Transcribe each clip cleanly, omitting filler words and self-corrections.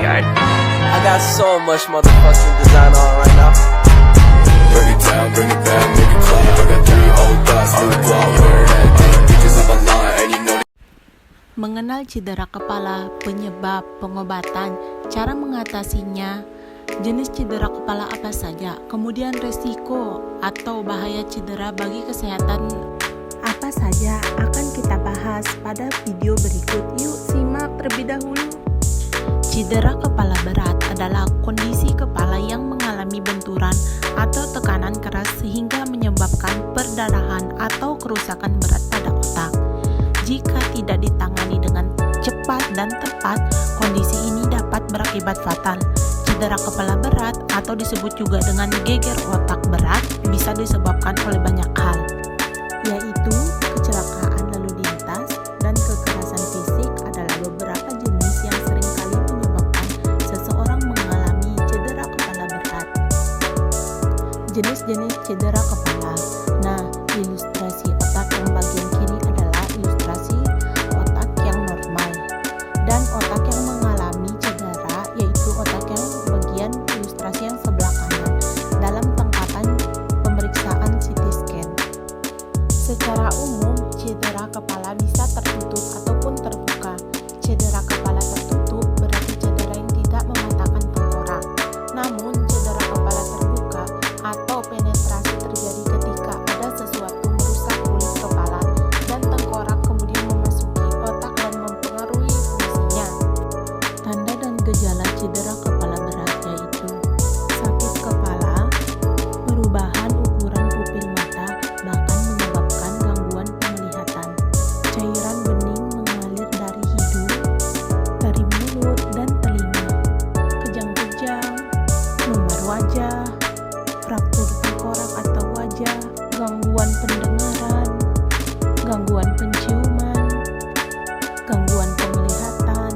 guy. I got so much motherfucking design on right now. Bring it down, bring it back, make it clap. I got 3 old thoughts, new guap, wear that dick, bitches up a line, and you know. Mengenal cedera kepala, penyebab, pengobatan, cara mengatasinya, jenis cedera kepala apa saja, kemudian resiko atau bahaya cedera bagi kesehatan apa saja akan kita bahas pada video berikut. Yuk simak terlebih dahulu. Cedera kepala berat adalah kondisi kepala yang mengalami benturan atau tekanan keras sehingga menyebabkan perdarahan atau kerusakan berat pada otak. Jika tidak ditangani dengan cepat dan tepat, kondisi ini dapat berakibat fatal. Cedera kepala berat atau disebut juga dengan geger otak berat bisa disebabkan oleh banyak hal, yaitu kecelakaan lalu lintas dan kekerasan fisik adalah beberapa jenis yang seringkali menyebabkan seseorang mengalami cedera kepala berat. Jenis-jenis cedera kepala. Nah, ilustrasi otak yang bagian kiri adalah ilustrasi otak yang normal, dan otak yang mengalami cedera yaitu otak yang bagian ilustrasi yang sebelah kanan dalam tangkapan pemeriksaan CT scan. Secara umum, cedera kepala bisa tertutup ataupun terbuka. Cedera kepala tertutup berarti cedera yang tidak mematahkan tengkorak. Namun, cedera kepala terbuka atau penetrasi terjadi ketika ada sesuatu merusak kulit kepala dan tengkorak kemudian memasuki otak dan mempengaruhi fungsinya. Tanda dan gejala cedera kepala berat yaitu sakit kepala, perubahan ukuran pupil mata, bahkan menyebabkan gangguan penglihatan, cairan bening mengalir dari hidung, dari mulut dan telinga, kejang-kejang, memar wajah, fraktur tengkorak atau wajah, gangguan pendengaran, gangguan penciuman, gangguan penglihatan,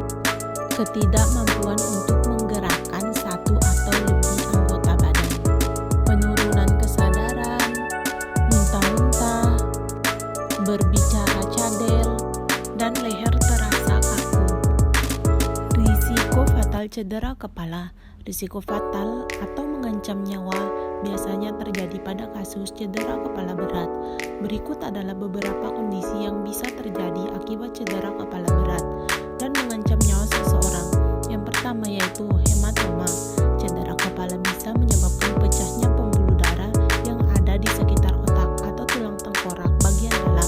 ketidakmampuan untuk menggerakkan satu atau lebih anggota badan, penurunan kesadaran, muntah-muntah, berbicara cadel, dan leher terasa kaku. Risiko fatal cedera kepala. Risiko fatal atau mengancam nyawa biasanya terjadi pada kasus cedera kepala berat. Berikut adalah beberapa kondisi yang bisa terjadi akibat cedera kepala berat dan mengancam nyawa seseorang. Yang pertama yaitu hematoma. Cedera kepala bisa menyebabkan pecahnya pembuluh darah yang ada di sekitar otak atau tulang tengkorak bagian dalam.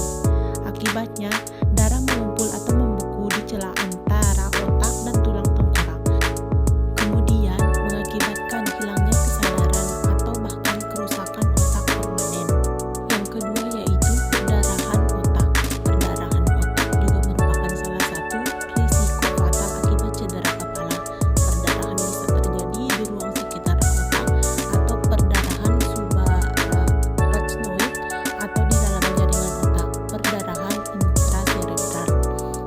Akibatnya, darah mengumpul atau membeku di celah antara otak dan tulang tengkorak. Kemudian, mengakibatkan hilangnya kesadaran atau bahkan kerusakan otak permanen. Yang kedua yaitu perdarahan otak. Perdarahan otak juga merupakan salah satu risiko fatal akibat cedera kepala. Perdarahan bisa terjadi di ruang sekitar otak atau perdarahan subarachnoid atau di dalam jaringan otak. Perdarahan intracerebral.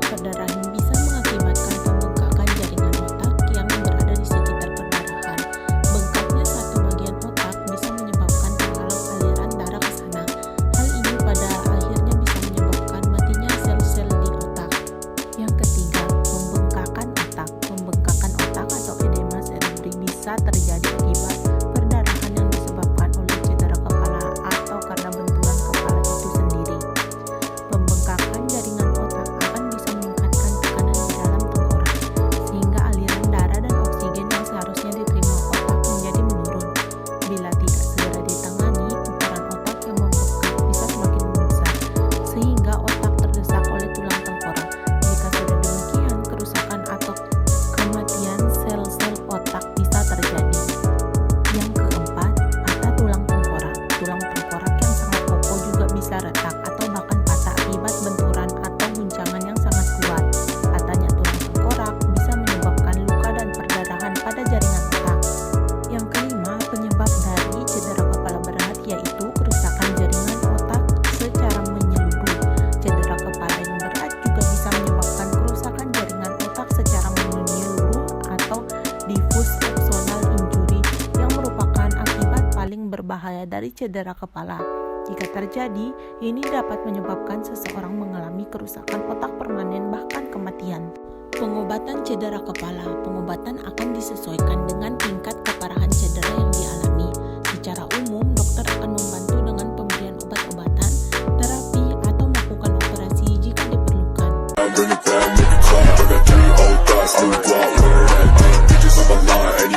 Perdarahan bisa mengakibatkan pembengkakan jaringan otak yang berada di sekitar perdarahan. Bengkaknya satu bagian otak bisa menyebabkan terhalang aliran darah ke sana. Hal ini pada akhirnya bisa menyebabkan matinya sel-sel di otak. Yang ketiga, pembengkakan otak. Pembengkakan otak atau edema cerebri bisa terjadi akibat perdarahan yang disebabkan oleh cedera kepala atau karena benturan kepala itu sendiri. Pembengkakan jaringan otak akan bisa meningkatkan tekanan di dalam tengkorak, sehingga aliran darah dan oksigen yang seharusnya diterima otak menjadi menurun. Bila tidak segera ditangani, ukuran otak yang membengkak bisa semakin membesar, sehingga otak terdesak oleh tulang tengkorak. Jika sudah demikian, kerusakan atau kematian sel-sel otak bisa terjadi. Yang keempat, patah tulang tengkorak. Tulang tengkorak yang sangat kokoh juga bisa retak atau bahkan patah akibat benturan atau guncangan yang sangat kuat. Patahnya tulang tengkorak bisa menyebabkan luka dan perdarahan pada jaringan otak. Yang kelima, penyebab dari cedera kepala berat yaitu kerusakan jaringan otak secara menyeluruh. Cedera kepala yang berat juga bisa menyebabkan kerusakan jaringan otak secara menyeluruh atau diffuse axonal injury yang merupakan akibat paling berbahaya dari cedera kepala. Jika terjadi, ini dapat menyebabkan seseorang mengalami kerusakan otak permanen bahkan kematian. Pengobatan cedera kepala. Pengobatan akan disesuaikan dengan tingkat keparahan cedera yang dialami. Secara umum, dokter akan membantu dengan pemberian obat-obatan, terapi, atau melakukan operasi jika diperlukan. Bring it back, make it clap. I got 3 old thoughts, new block, where that thing, bitches on my line, and you